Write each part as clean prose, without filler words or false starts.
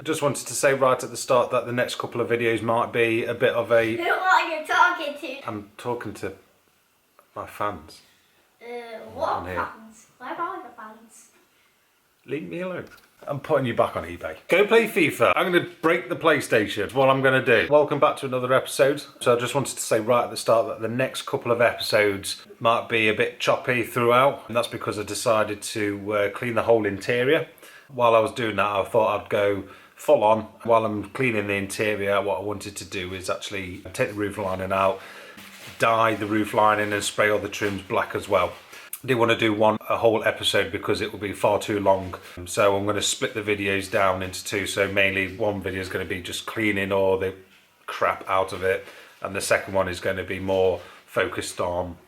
I just wanted to say right at the start that the next couple of videos might be a bit of a... Who are you talking to? I'm talking to my fans. What fans? Where are the fans? Leave me alone. I'm putting you back on eBay. Go play FIFA. I'm going to break the PlayStation. What I'm going to do. Welcome back to another episode. So I just wanted to say right at the start that the next couple of episodes might be a bit choppy throughout. And that's because I decided to clean the whole interior. While I was doing that, I thought I'd go full on. While I'm cleaning the interior, what I wanted to do is actually take the roof lining out, dye the roof lining and spray all the trims black as well. I didn't want to do a whole episode because it would be far too long. So I'm going to split the videos down into two. So mainly one video is going to be just cleaning all the crap out of it. And the second one is going to be more focused on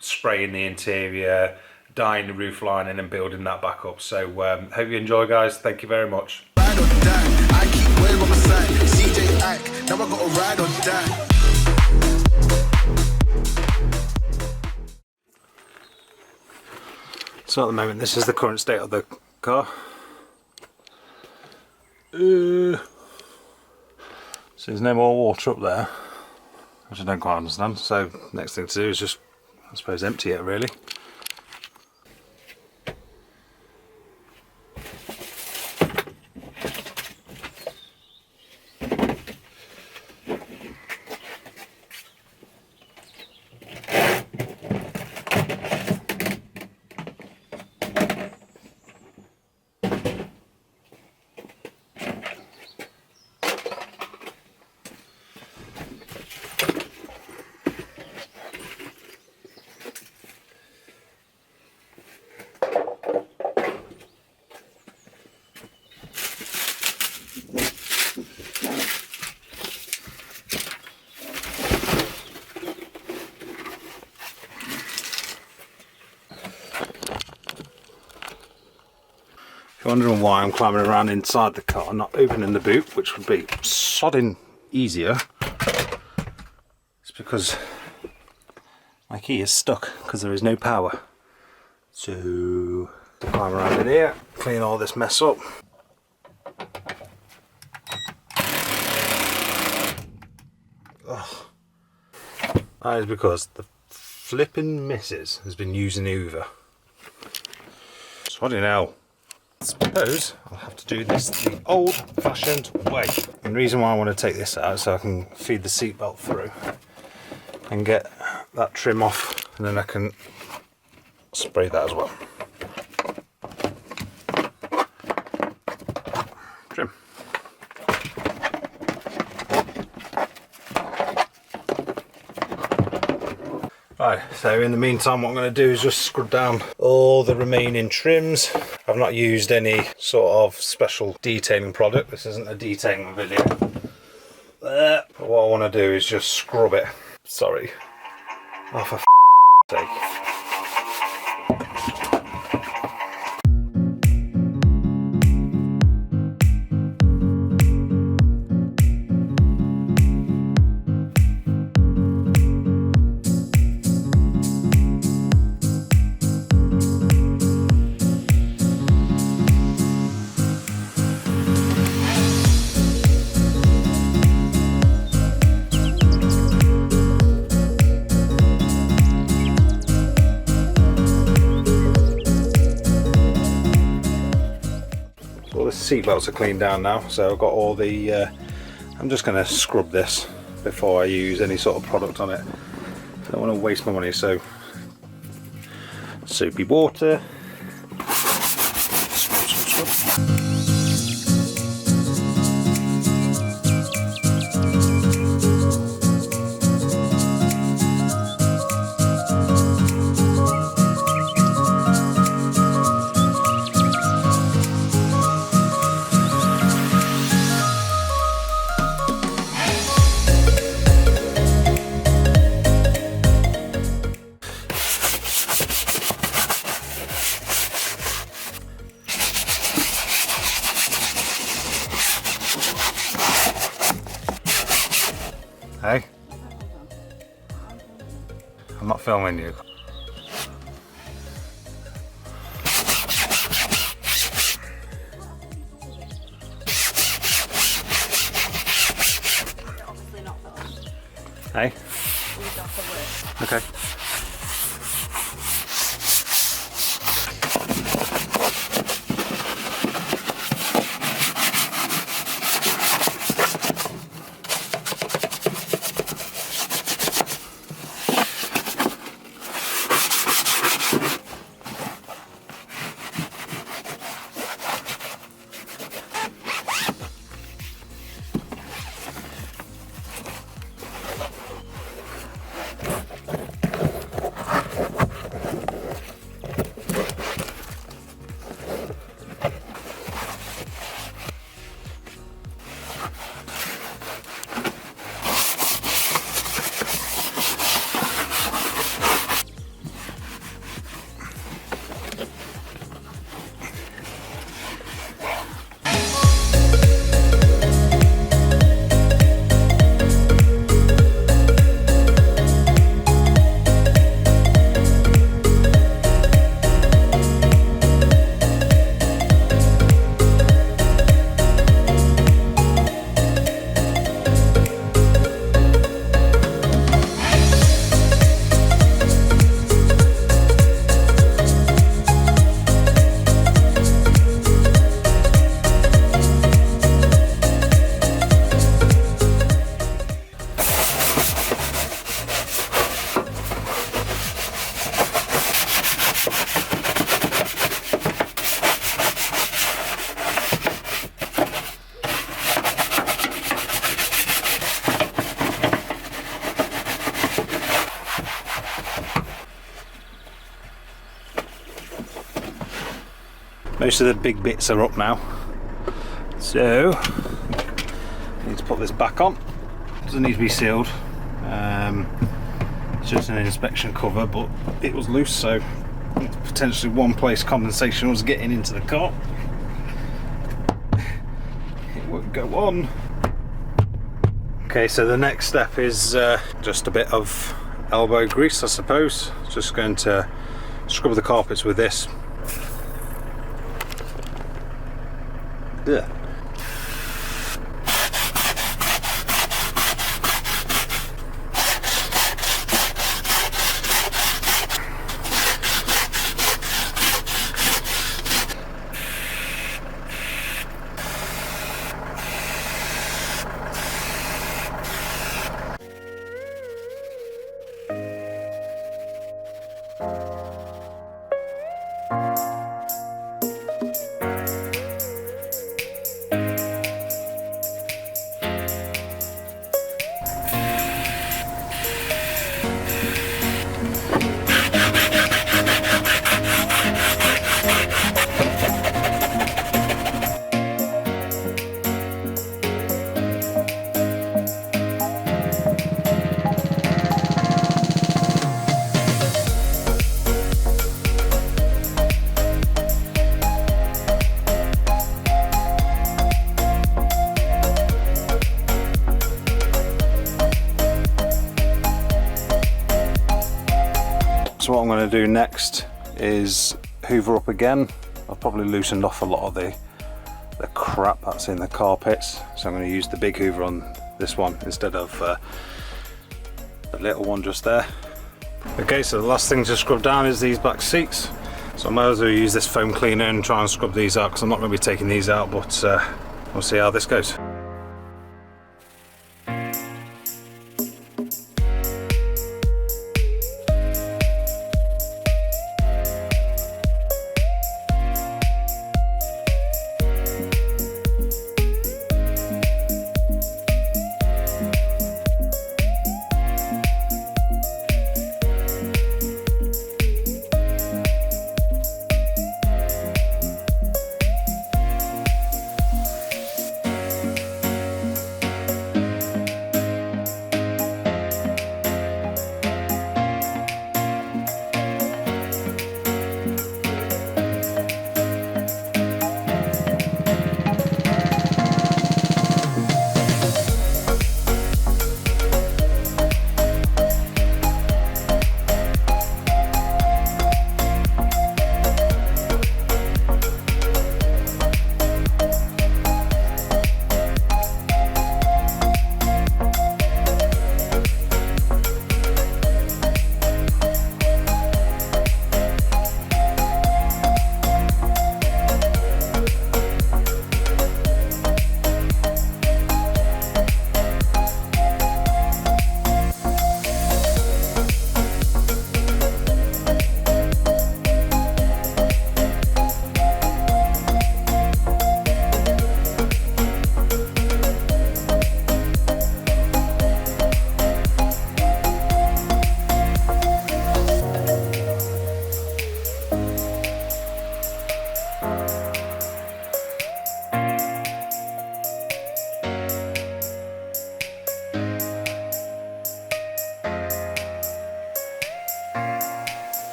spraying the interior, dyeing the roof lining and building that back up. So hope you enjoy, guys. Thank you very much. Ride or die. I keep well on my side. CJ Ike. Now I gotta ride or die. So at the moment, this is the current state of the car. So there's no more water up there, which I don't quite understand. So next thing to do is just, I suppose, empty it really. If you're wondering why I'm climbing around inside the car, not opening the boot, which would be sodding easier, it's because my key is stuck because there is no power. So climb around in here, clean all this mess up. Ugh. That is because the flipping missus has been using the Hoover. Sodding hell. I suppose I'll have to do this the old-fashioned way. And the reason why I want to take this out so I can feed the seatbelt through and get that trim off, and then I can spray that as well. Trim. Right, so in the meantime what I'm going to do is just scrub down all the remaining trims. I've not used any sort of special detailing product. This isn't a detailing video. But what I want to do is just scrub it. Sorry. Oh, for sake. All the seat belts are cleaned down now, so I've got all the I'm just going to scrub this before I use any sort of product on it. I don't want to waste my money, so soapy water, scrub, scrub, scrub. Hey? I'm not filming you. Hey? We've got the worst. Okay. Most of the big bits are up now, so I need to put this back on. Doesn't need to be sealed. It's just an inspection cover, but it was loose, so potentially one place condensation was getting into the car. It won't go on. Okay, so the next step is just a bit of elbow grease, I suppose. Just going to scrub the carpets with this. Yeah. So what I'm going to do next is hoover up again. I've probably loosened off a lot of the crap that's in the carpets, so I'm going to use the big hoover on this one instead of the little one just there. Okay, so the last thing to scrub down is these back seats, so I might as well use this foam cleaner and try and scrub these out, because I'm not going to be taking these out, but we'll see how this goes.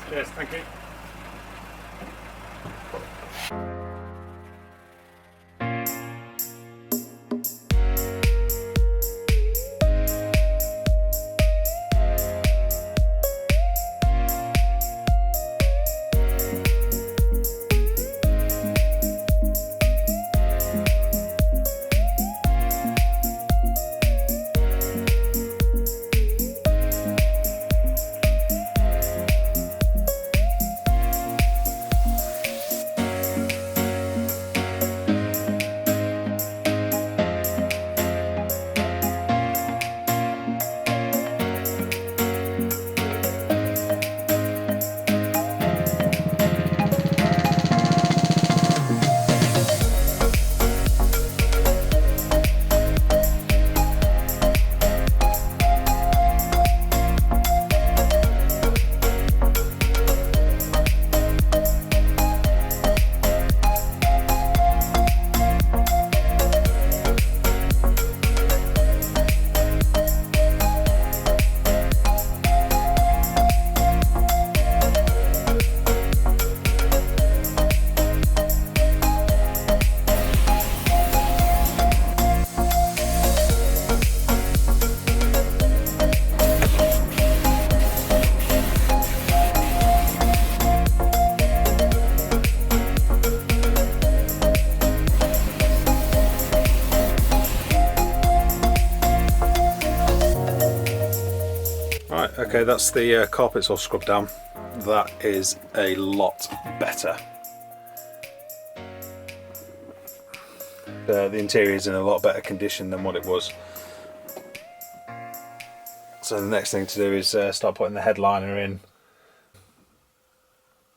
Cheers, thank you. Right, okay, that's the carpets all scrubbed down. That is a lot better. The interior is in a lot better condition than what it was. So the next thing to do is start putting the headliner in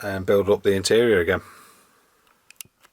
and build up the interior again.